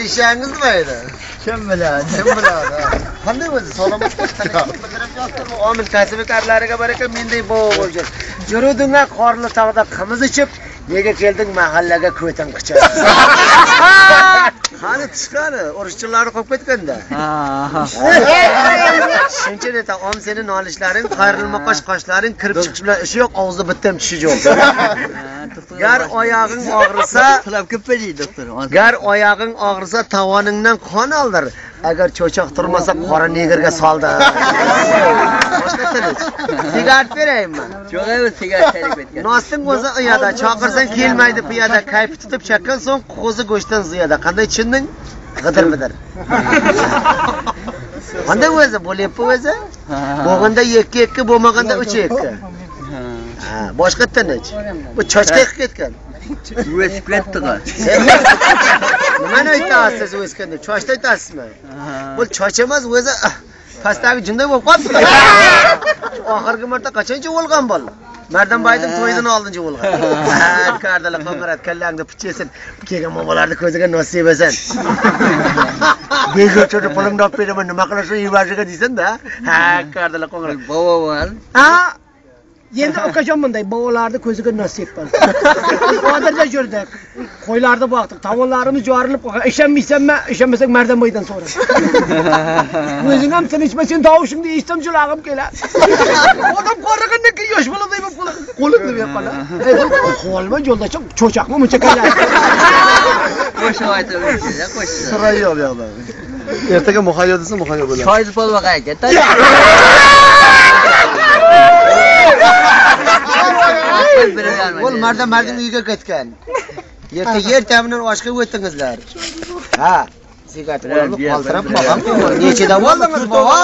İşiniz neydi? Kim biladi? Kim biladi? Qanday o'zi salomat omil kasbikorlariga baraka menday bovo bo'lgan. Yurudingga qorli tog'da qimiz ichib, nega kelding mahallaga ko'tin qichar. Qani chiqani, urushchilarni qo'yib ketganda. Shuncha ta om seni nolishlaring, qayrilma qoshlaring kirib chiqish bilan ishi yo'q, og'zida bitta ham tishi yo'q. Gar oyog'ing og'risa, Tilab kepeli doktor. gar oyog'ing og'risa tovoningdan qon oldir. Agar cho'choq turmasa qora negerga soldi. Boshqa tinch. Sigaret beraymi? Yo'q, emas sigaret tayyor etgan. Nosing o'zi uyada, chaqirsang kelmaydi piyoda, kayfi tutib chakkan so'ng qo'zi go'shtdan ziyada. Qanday tushunding? G'idir-bidir. Qanday o'zi bo'lyapti o'zi? Bo'lganda 2 bo'lmaganda 3 Ha, boshqa tinch. Bu chochqa yiqib ketgan. O'sib ketdi-ku. Nimani aytasiz o'skanda? Chochda aytasizmi? Bu choch emas, o'zi pastdagi jinday bo'lib qoldi. Oxirgi marta qachoncha o'lgan bola? Mardanbayning to'yidan oldincha o'lgan. Ha, kardalar qo'ng'irat kallangda pichesin. Kelgan momolarni ko'ziga nasib etsin. Bego cho'ri pulingni olib beraman, nima qilasiz yuvajiga deysan-da? Ha, kardalar qo'ng'irat. Bovo bor. Ha, endi okajon bunday bovolarni ko'ziga nasib bo'ldi. Hozirda yurdik. Qo'ylarni boqdik. Tovonlarimiz yorilib qolgan. Ishonmaysanmi? Ishonmasang Mardanboydan so'ra. O'zing ham tinchmasin, tovushingni eshitsam julag'im keladi. Odam qo'rg'andan keyin yosh boladay bo'lib qoladi. Qo'limni berib qoladi. Qo'lma yo'lda cho'chaqmi muncha keladi. Qo'shiq aytib qo'shiq. Sira yo'q bu yoqda. Ertaga muhayyo desa muhayyo bo'ladi. Choy polva qayga? Ol mardan uyga ketgan. Yerda yer ta'mindan oshga o'tdingizlar. Ha, sigaret olib qoldirib qolgan. Nechida bo'ldingiz, bobo?